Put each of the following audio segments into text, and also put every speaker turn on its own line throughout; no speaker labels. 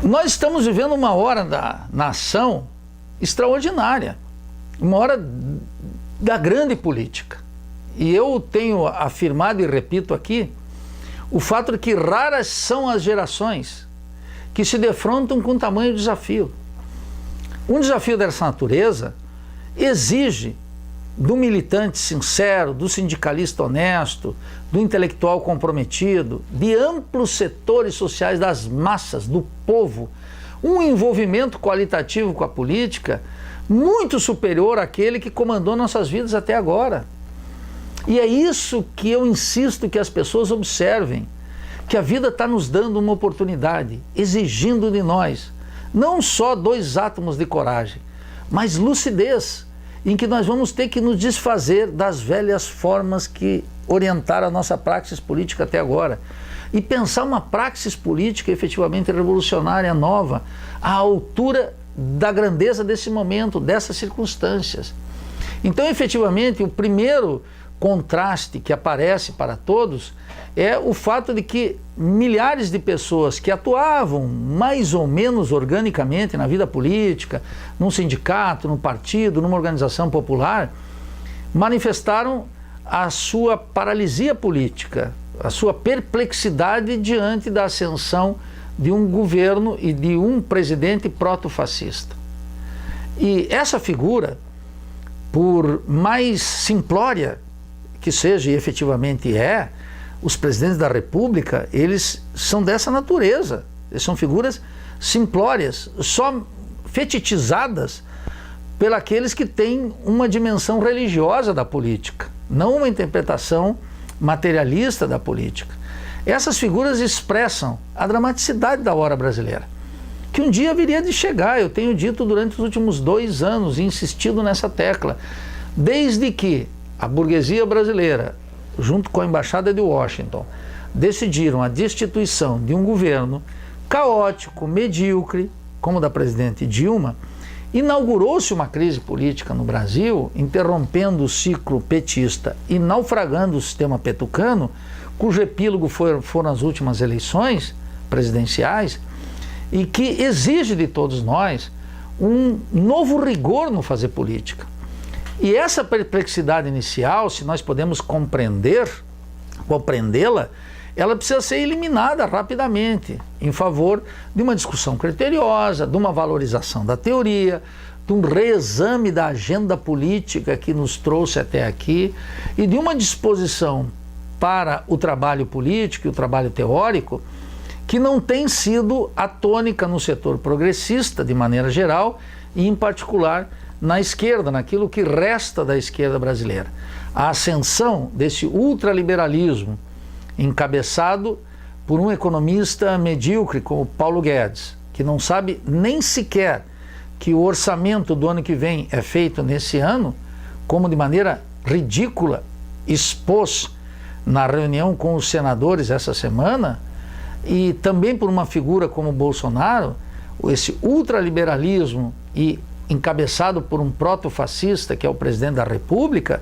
Nós estamos vivendo uma hora da nação extraordinária, uma hora da grande política. E eu tenho afirmado e repito aqui o fato de que raras são as gerações que se defrontam com tamanho desafio. Um desafio dessa natureza exige do militante sincero, do sindicalista honesto, do intelectual comprometido, de amplos setores sociais das massas, do povo, um envolvimento qualitativo com a política muito superior àquele que comandou nossas vidas até agora. E é isso que eu insisto que as pessoas observem, que a vida está nos dando uma oportunidade, exigindo de nós, não só 2 átomos de coragem, mas lucidez, em que nós vamos ter que nos desfazer das velhas formas que orientaram a nossa praxis política até agora e pensar uma praxis política efetivamente revolucionária, nova, à altura da grandeza desse momento, dessas circunstâncias. Então, efetivamente, o primeiro contraste que aparece para todos é o fato de que milhares de pessoas que atuavam mais ou menos organicamente na vida política, num sindicato, num partido, numa organização popular, manifestaram a sua paralisia política, a sua perplexidade diante da ascensão de um governo e de um presidente proto-fascista. E essa figura, por mais simplória que seja, e efetivamente é, os presidentes da República, eles são dessa natureza. Eles são figuras simplórias, só fetichizadas pelos que têm uma dimensão religiosa da política, não uma interpretação materialista da política. Essas figuras expressam a dramaticidade da hora brasileira, que um dia viria de chegar. Eu tenho dito durante os últimos 2 anos e insistido nessa tecla, desde que a burguesia brasileira, junto com a Embaixada de Washington, decidiram a destituição de um governo caótico, medíocre, como o da presidente Dilma, inaugurou-se uma crise política no Brasil, interrompendo o ciclo petista e naufragando o sistema petucano, cujo epílogo foram as últimas eleições presidenciais, e que exige de todos nós um novo rigor no fazer política. E essa perplexidade inicial, se nós podemos compreendê-la, ela precisa ser eliminada rapidamente, em favor de uma discussão criteriosa, de uma valorização da teoria, de um reexame da agenda política que nos trouxe até aqui e de uma disposição para o trabalho político e o trabalho teórico que não tem sido a tônica no setor progressista, de maneira geral, e em particular na esquerda, naquilo que resta da esquerda brasileira. A ascensão desse ultraliberalismo encabeçado por um economista medíocre como Paulo Guedes, que não sabe nem sequer que o orçamento do ano que vem é feito nesse ano, como de maneira ridícula expôs na reunião com os senadores essa semana, e também por uma figura como Bolsonaro, esse ultraliberalismo e encabeçado por um proto-fascista, que é o presidente da República,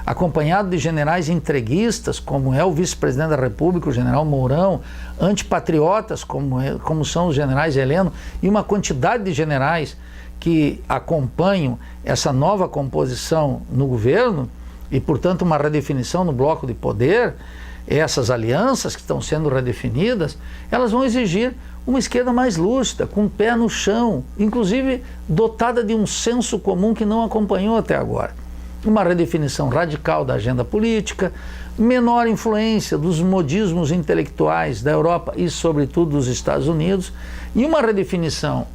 acompanhado de generais entreguistas, como é o vice-presidente da República, o general Mourão, antipatriotas, como são os generais Heleno, e uma quantidade de generais que acompanham essa nova composição no governo, e, portanto, uma redefinição no bloco de poder. Essas alianças que estão sendo redefinidas, elas vão exigir uma esquerda mais lúcida, com o pé no chão, inclusive dotada de um senso comum que não acompanhou até agora. Uma redefinição radical da agenda política, menor influência dos modismos intelectuais da Europa e, sobretudo, dos Estados Unidos, e uma redefinição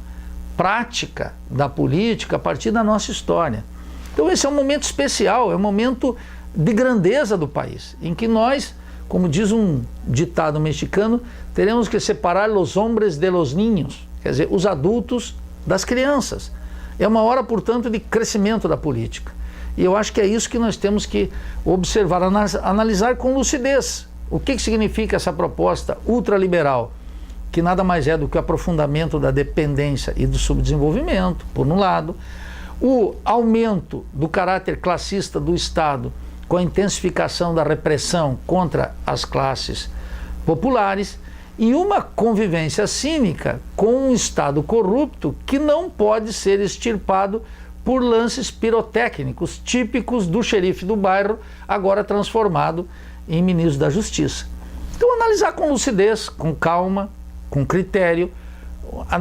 prática da política a partir da nossa história. Então esse é um momento especial, é um momento de grandeza do país, em que nós, como diz um ditado mexicano, teremos que separar los hombres de los niños, quer dizer, os adultos das crianças. É uma hora, portanto, de crescimento da política. E eu acho que é isso que nós temos que observar, analisar com lucidez. O que significa essa proposta ultraliberal, que nada mais é do que o aprofundamento da dependência e do subdesenvolvimento, por um lado, o aumento do caráter classista do Estado, com a intensificação da repressão contra as classes populares, e uma convivência cínica com um Estado corrupto que não pode ser extirpado por lances pirotécnicos típicos do xerife do bairro, agora transformado em ministro da Justiça. Então, analisar com lucidez, com calma, com critério,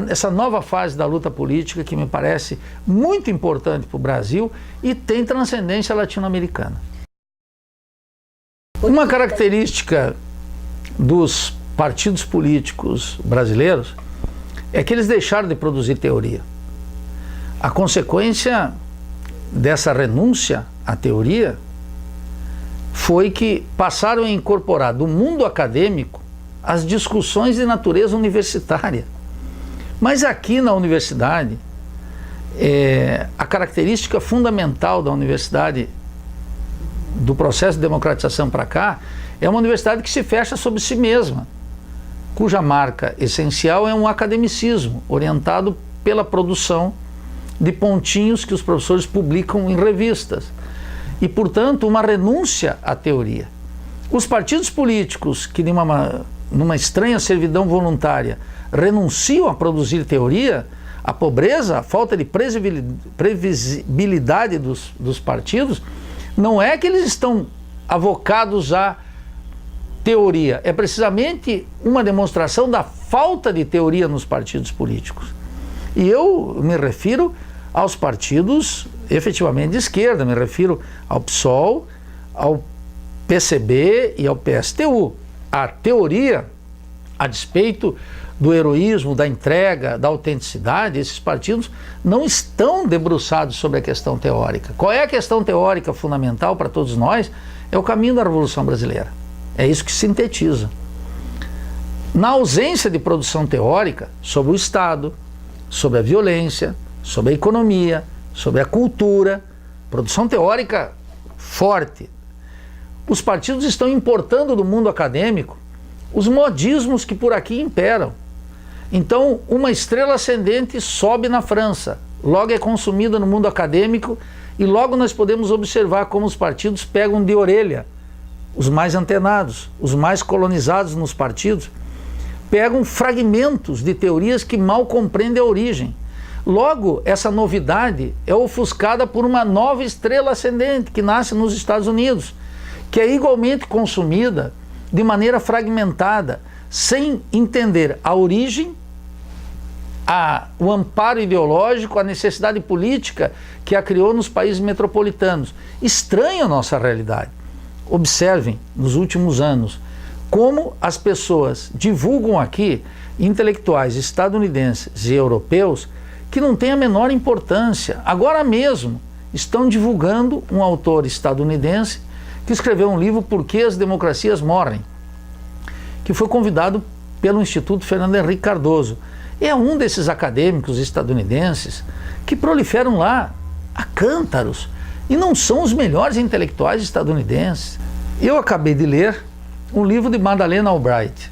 essa nova fase da luta política que me parece muito importante para o Brasil e tem transcendência latino-americana. Uma característica dos partidos políticos brasileiros é que eles deixaram de produzir teoria. A consequência dessa renúncia à teoria foi que passaram a incorporar do mundo acadêmico as discussões de natureza universitária. Mas aqui na universidade, a característica fundamental da universidade, do processo de democratização para cá, é uma universidade que se fecha sobre si mesma, cuja marca essencial é um academicismo orientado pela produção de pontinhos que os professores publicam em revistas e, portanto, uma renúncia à teoria. Os partidos políticos que, numa estranha servidão voluntária, renunciam a produzir teoria, a pobreza, a falta de previsibilidade dos partidos, não é que eles estão avocados à teoria, é precisamente uma demonstração da falta de teoria nos partidos políticos. E eu me refiro aos partidos efetivamente de esquerda, me refiro ao PSOL, ao PCB e ao PSTU. A teoria, a despeito do heroísmo, da entrega, da autenticidade, esses partidos não estão debruçados sobre a questão teórica. Qual é a questão teórica fundamental para todos nós? É o caminho da Revolução Brasileira. É isso que sintetiza. Na ausência de produção teórica sobre o Estado, sobre a violência, sobre a economia, sobre a cultura, produção teórica forte, os partidos estão importando do mundo acadêmico os modismos que por aqui imperam. Então, uma estrela ascendente sobe na França, logo é consumida no mundo acadêmico e logo nós podemos observar como os partidos pegam de orelha os mais antenados, os mais colonizados nos partidos, pegam fragmentos de teorias que mal compreendem a origem. Logo, essa novidade é ofuscada por uma nova estrela ascendente que nasce nos Estados Unidos, que é igualmente consumida de maneira fragmentada, sem entender a origem, o amparo ideológico, a necessidade política que a criou nos países metropolitanos. Estranha a nossa realidade. Observem, nos últimos anos, como as pessoas divulgam aqui intelectuais estadunidenses e europeus que não têm a menor importância. Agora mesmo estão divulgando um autor estadunidense que escreveu um livro, Por que as Democracias Morrem, que foi convidado pelo Instituto Fernando Henrique Cardoso. É um desses acadêmicos estadunidenses que proliferam lá a cântaros e não são os melhores intelectuais estadunidenses. Eu acabei de ler um livro de Madeleine Albright,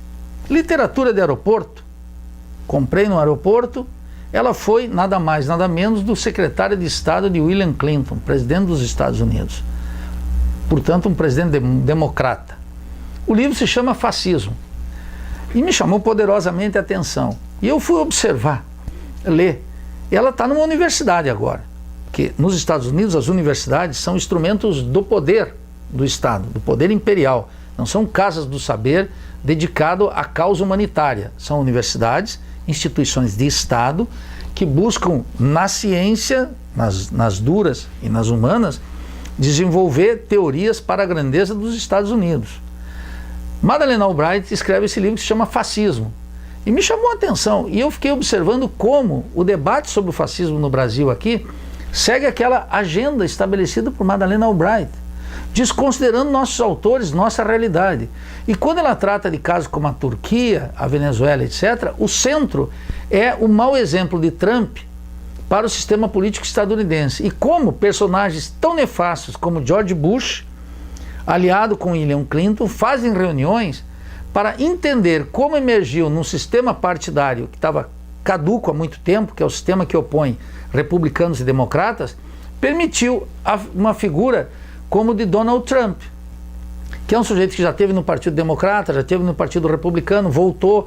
Literatura de Aeroporto. Comprei no aeroporto. Ela foi nada mais, nada menos do secretário de Estado de William Clinton, presidente dos Estados Unidos. Portanto, um presidente democrata. O livro se chama Fascismo e me chamou poderosamente a atenção. E eu fui observar, ler. Ela está numa universidade agora, que nos Estados Unidos as universidades são instrumentos do poder do Estado, do poder imperial. Não são casas do saber dedicado à causa humanitária. São universidades, instituições de Estado que buscam na ciência, nas duras e nas humanas, desenvolver teorias para a grandeza dos Estados Unidos. Madeleine Albright escreve esse livro que se chama Fascismo e me chamou a atenção e eu fiquei observando como o debate sobre o fascismo no Brasil aqui segue aquela agenda estabelecida por Madeleine Albright, desconsiderando nossos autores, nossa realidade. E quando ela trata de casos como a Turquia, a Venezuela, etc., o centro é o mau exemplo de Trump para o sistema político estadunidense. E como personagens tão nefastos como George Bush, aliado com William Clinton, fazem reuniões para entender como emergiu num sistema partidário que estava caduco há muito tempo, que é o sistema que opõe republicanos e democratas, permitiu uma figura como de Donald Trump. que é um sujeito que já esteve no Partido Democrata, já esteve no Partido Republicano, voltou,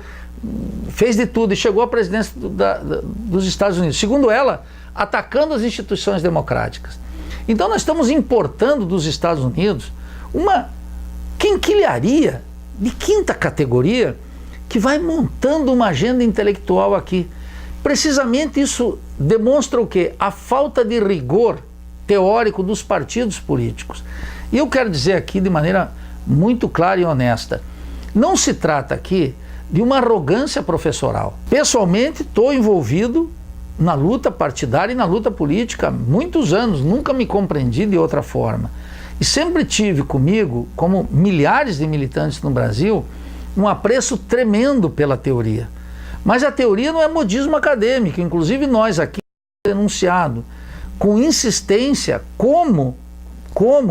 fez de tudo e chegou à presidência dos Estados Unidos. Segundo ela, atacando as instituições democráticas. Então nós estamos importando dos Estados Unidos uma quinquilharia de quinta categoria que vai montando uma agenda intelectual aqui. Precisamente isso demonstra o quê? A falta de rigor teórico dos partidos políticos. E eu quero dizer aqui de maneira muito clara e honesta, não se trata aqui de uma arrogância professoral. Pessoalmente, estou envolvido na luta partidária e na luta política há muitos anos, nunca me compreendi de outra forma. E sempre tive comigo, como milhares de militantes no Brasil, um apreço tremendo pela teoria. Mas a teoria não é modismo acadêmico, inclusive nós aqui denunciado com insistência como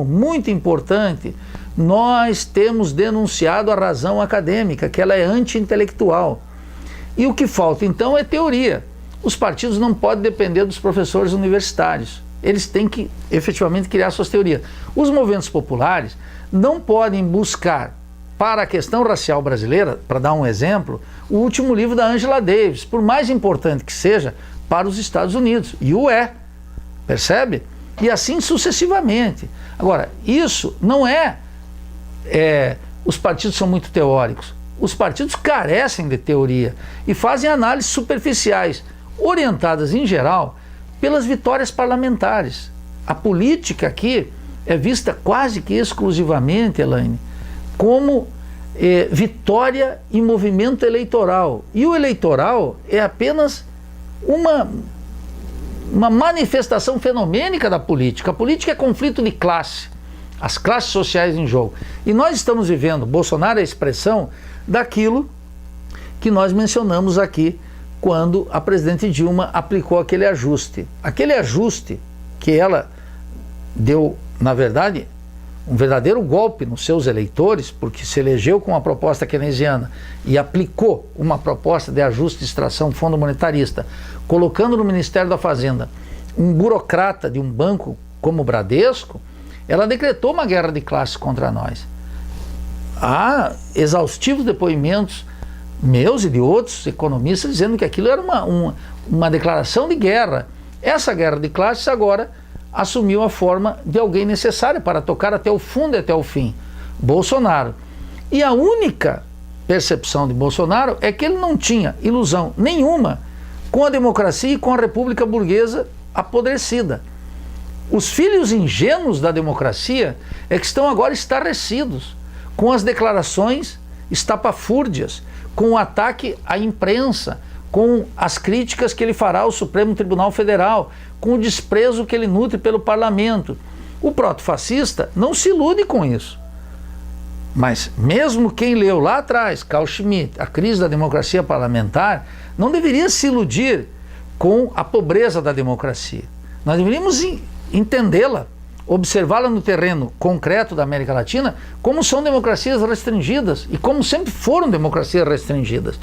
muito importante, nós temos denunciado a razão acadêmica, que ela é anti-intelectual. E o que falta então é teoria. Os partidos não podem depender dos professores universitários. Eles têm que efetivamente criar suas teorias. Os movimentos populares não podem buscar, para a questão racial brasileira, para dar um exemplo, o último livro da Angela Davis, por mais importante que seja, para os Estados Unidos. E o é. Percebe? E assim sucessivamente. Agora, isso não os partidos são muito teóricos. Os partidos carecem de teoria e fazem análises superficiais, orientadas em geral pelas vitórias parlamentares. A política aqui é vista quase que exclusivamente, Elaine, como vitória e movimento eleitoral. E o eleitoral é apenas uma manifestação fenomênica da política. A política é conflito de classe, as classes sociais em jogo. E nós estamos vivendo, Bolsonaro é a expressão daquilo que nós mencionamos aqui quando a presidente Dilma aplicou aquele ajuste. Aquele ajuste que ela deu, na verdade, um verdadeiro golpe nos seus eleitores, porque se elegeu com uma proposta keynesiana e aplicou uma proposta de ajuste de extração fundo monetarista, colocando no Ministério da Fazenda um burocrata de um banco como o Bradesco, ela decretou uma guerra de classes contra nós. Há exaustivos depoimentos meus e de outros economistas dizendo que aquilo era uma declaração de guerra. Essa guerra de classes agora assumiu a forma de alguém necessário para tocar até o fundo e até o fim, Bolsonaro. E a única percepção de Bolsonaro é que ele não tinha ilusão nenhuma com a democracia e com a república burguesa apodrecida. Os filhos ingênuos da democracia é que estão agora estarrecidos com as declarações estapafúrdias, com o ataque à imprensa, com as críticas que ele fará ao Supremo Tribunal Federal, com o desprezo que ele nutre pelo parlamento. O proto-fascista não se ilude com isso. Mas mesmo quem leu lá atrás, Carl Schmitt, A Crise da Democracia Parlamentar, não deveria se iludir com a pobreza da democracia. Nós deveríamos entendê-la, observá-la no terreno concreto da América Latina, como são democracias restringidas e como sempre foram democracias restringidas.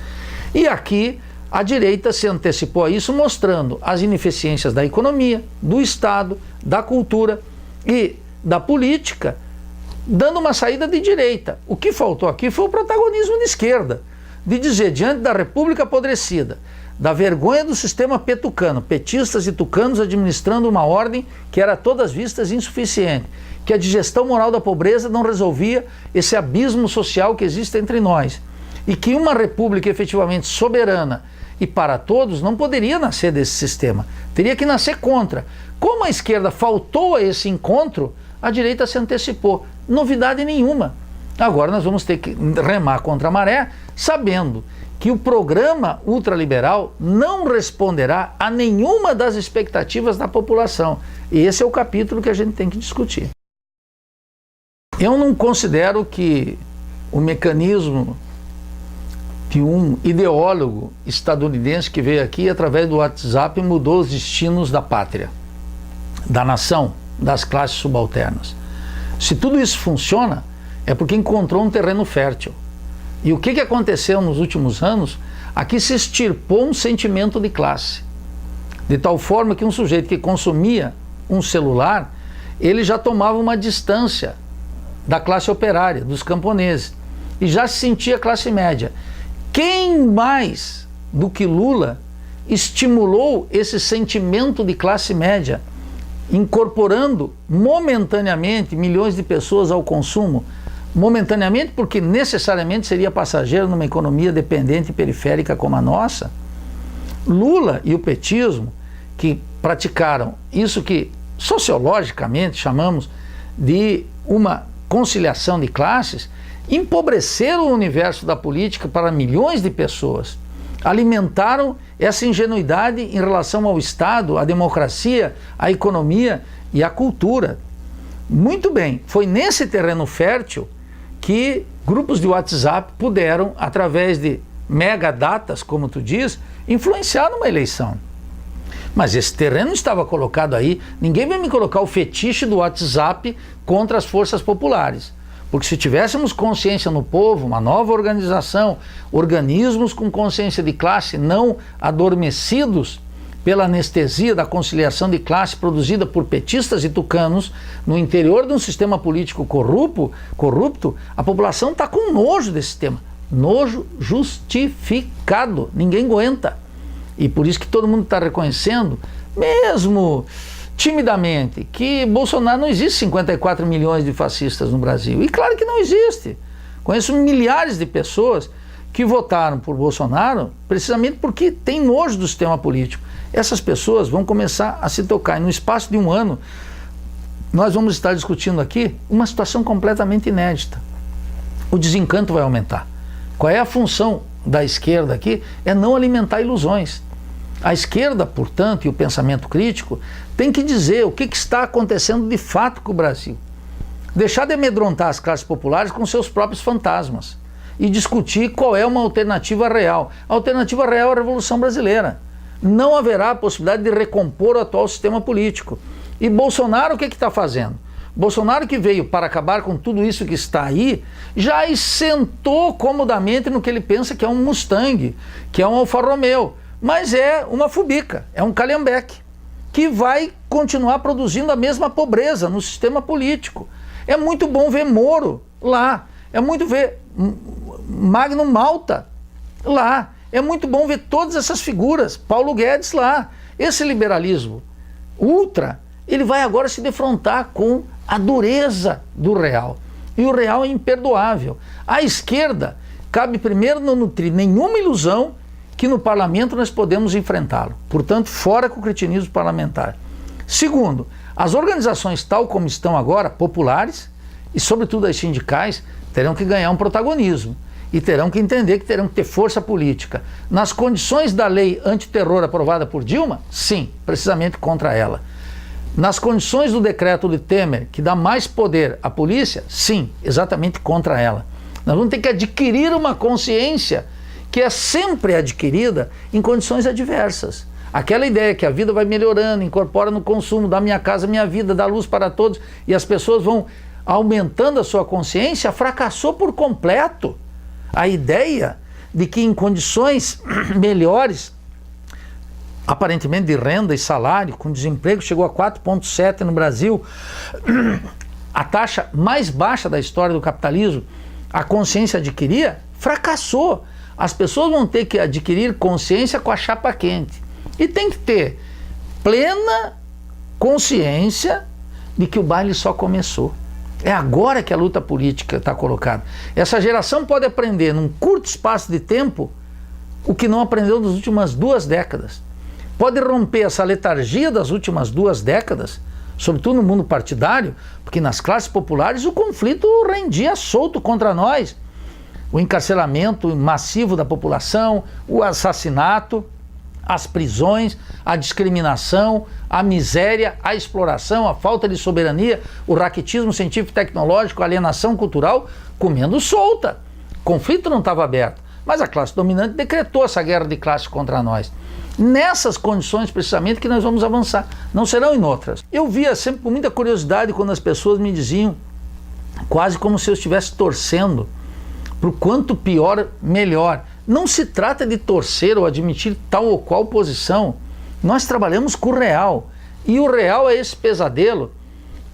E aqui a direita se antecipou a isso, mostrando as ineficiências da economia, do Estado, da cultura e da política, dando uma saída de direita. O que faltou aqui foi o protagonismo de esquerda, de dizer, diante da República apodrecida, da vergonha do sistema petucano, petistas e tucanos administrando uma ordem que era a todas vistas insuficiente, que a digestão moral da pobreza não resolvia esse abismo social que existe entre nós, e que uma república efetivamente soberana e para todos não poderia nascer desse sistema, teria que nascer contra. Como a esquerda faltou a esse encontro, a direita se antecipou. Novidade nenhuma. Agora nós vamos ter que remar contra a maré, sabendo que o programa ultraliberal não responderá a nenhuma das expectativas da população. E esse é o capítulo que a gente tem que discutir. Eu não considero que o mecanismo de um ideólogo estadunidense que veio aqui através do WhatsApp mudou os destinos da pátria, da nação, das classes subalternas. Se tudo isso funciona, é porque encontrou um terreno fértil. E o que aconteceu nos últimos anos? Aqui se extirpou um sentimento de classe, de tal forma que um sujeito que consumia um celular, ele já tomava uma distância da classe operária, dos camponeses, e já se sentia classe média. Quem mais do que Lula estimulou esse sentimento de classe média, incorporando momentaneamente milhões de pessoas ao consumo? Momentaneamente, porque necessariamente seria passageiro numa economia dependente e periférica como a nossa. Lula e o petismo, que praticaram isso que sociologicamente chamamos de uma conciliação de classes, empobreceram o universo da política para milhões de pessoas, alimentaram essa ingenuidade em relação ao Estado, à democracia, à economia e à cultura. Muito bem, foi nesse terreno fértil que grupos de WhatsApp puderam, através de megadatas, como tu diz, influenciar numa eleição. Mas esse terreno estava colocado aí, ninguém vai me colocar o fetiche do WhatsApp contra as forças populares. Porque se tivéssemos consciência no povo, uma nova organização, organismos com consciência de classe, não adormecidos pela anestesia da conciliação de classe produzida por petistas e tucanos no interior de um sistema político corrupto, a população está com nojo desse sistema. Nojo justificado, ninguém aguenta. E por isso que todo mundo está reconhecendo, mesmo timidamente, que Bolsonaro não existe 54 milhões de fascistas no Brasil. E claro que não existe. Conheço milhares de pessoas que votaram por Bolsonaro precisamente porque tem nojo do sistema político. Essas pessoas vão começar a se tocar. E no espaço de um ano, nós vamos estar discutindo aqui uma situação completamente inédita. O desencanto vai aumentar. Qual é a função da esquerda aqui? É não alimentar ilusões. A esquerda, portanto, e o pensamento crítico, tem que dizer o que está acontecendo de fato com o Brasil. Deixar de amedrontar as classes populares com seus próprios fantasmas e discutir qual é uma alternativa real. A alternativa real é a Revolução Brasileira. Não haverá a possibilidade de recompor o atual sistema político. E Bolsonaro o que está fazendo? Bolsonaro, que veio para acabar com tudo isso que está aí, já assentou comodamente no que ele pensa que é um Mustang, que é um Alfa Romeo. Mas é uma fubica, é um calhambeque, que vai continuar produzindo a mesma pobreza no sistema político. É muito bom ver Moro lá, é muito ver Magno Malta lá, é muito bom ver todas essas figuras, Paulo Guedes lá. Esse liberalismo ultra, ele vai agora se defrontar com a dureza do real. E o real é imperdoável. À esquerda, cabe primeiro não nutrir nenhuma ilusão que no parlamento nós podemos enfrentá-lo. Portanto, fora com o cretinismo parlamentar. Segundo, as organizações tal como estão agora, populares, e sobretudo as sindicais, terão que ganhar um protagonismo. E terão que entender que terão que ter força política. Nas condições da lei antiterror aprovada por Dilma, sim, precisamente contra ela. Nas condições do decreto de Temer, que dá mais poder à polícia, sim, exatamente contra ela. Nós vamos ter que adquirir uma consciência que é sempre adquirida em condições adversas. Aquela ideia que a vida vai melhorando, incorpora no consumo, dá minha casa, minha vida, dá luz para todos, e as pessoas vão aumentando a sua consciência, fracassou por completo. A ideia de que em condições melhores, aparentemente de renda e salário, com desemprego chegou a 4,7 no Brasil, a taxa mais baixa da história do capitalismo, a consciência adquiria, fracassou. As pessoas vão ter que adquirir consciência com a chapa quente. E tem que ter plena consciência de que o baile só começou. É agora que a luta política está colocada. Essa geração pode aprender num curto espaço de tempo o que não aprendeu nas últimas 2 décadas. Pode romper essa letargia das últimas 2 décadas, sobretudo no mundo partidário, porque nas classes populares o conflito rendia solto contra nós. O encarceramento massivo da população, o assassinato, as prisões, a discriminação, a miséria, a exploração, a falta de soberania, o raquitismo científico-tecnológico, a alienação cultural, comendo solta. O conflito não estava aberto, mas a classe dominante decretou essa guerra de classe contra nós. Nessas condições, precisamente, que nós vamos avançar, não serão em outras. Eu via sempre com muita curiosidade quando as pessoas me diziam, quase como se eu estivesse torcendo para o quanto pior, melhor. Não se trata de torcer ou admitir tal ou qual posição. Nós trabalhamos com o real. E o real é esse pesadelo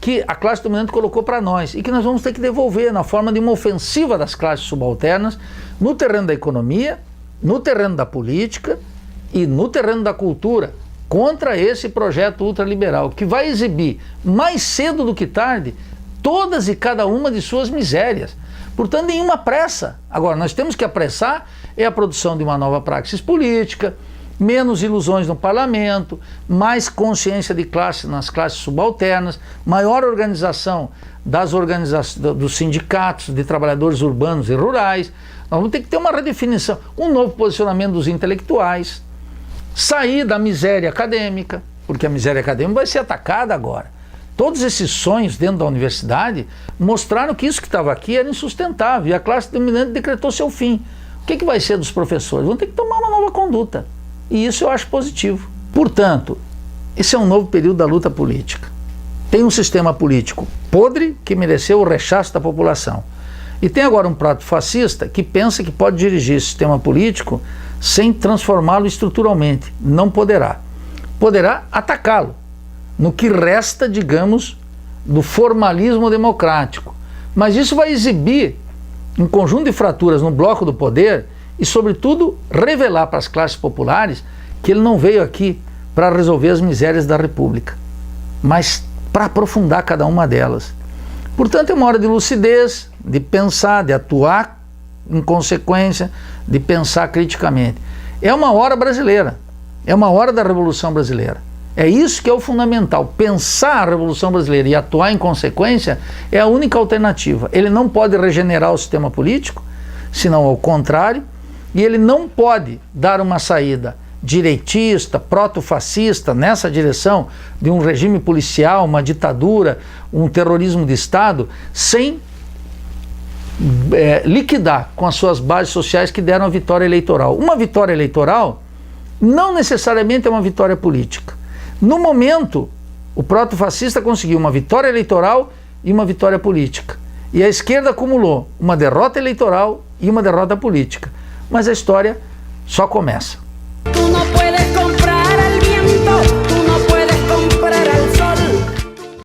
que a classe dominante colocou para nós e que nós vamos ter que devolver na forma de uma ofensiva das classes subalternas no terreno da economia, no terreno da política e no terreno da cultura, contra esse projeto ultraliberal, que vai exibir mais cedo do que tarde todas e cada uma de suas misérias. Portanto, nenhuma pressa. Agora, nós temos que apressar a produção de uma nova praxis política, menos ilusões no parlamento, mais consciência de classe nas classes subalternas, maior organização dos sindicatos, de trabalhadores urbanos e rurais. Nós vamos ter que ter uma redefinição, um novo posicionamento dos intelectuais, sair da miséria acadêmica, porque a miséria acadêmica vai ser atacada agora. Todos esses sonhos dentro da universidade mostraram que isso que estava aqui era insustentável e a classe dominante decretou seu fim. O que vai ser dos professores? Vão ter que tomar uma nova conduta. E isso eu acho positivo. Portanto, esse é um novo período da luta política. Tem um sistema político podre que mereceu o rechaço da população. E tem agora um prato fascista que pensa que pode dirigir esse sistema político sem transformá-lo estruturalmente. Não poderá. Poderá atacá-lo no que resta, digamos, do formalismo democrático. Mas isso vai exibir um conjunto de fraturas no bloco do poder e, sobretudo, revelar para as classes populares que ele não veio aqui para resolver as misérias da República, mas para aprofundar cada uma delas. Portanto, é uma hora de lucidez, de pensar, de atuar em consequência, de pensar criticamente. É uma hora brasileira, é uma hora da Revolução Brasileira. É isso que é o fundamental. Pensar a Revolução Brasileira e atuar em consequência é a única alternativa. Ele não pode regenerar o sistema político, senão ao contrário, e ele não pode dar uma saída direitista, proto-fascista, nessa direção de um regime policial, uma ditadura, um terrorismo de Estado, sem liquidar com as suas bases sociais que deram a vitória eleitoral. Uma vitória eleitoral não necessariamente é uma vitória política. No momento, o proto-fascista conseguiu uma vitória eleitoral e uma vitória política. E a esquerda acumulou uma derrota eleitoral e uma derrota política. Mas a história só começa.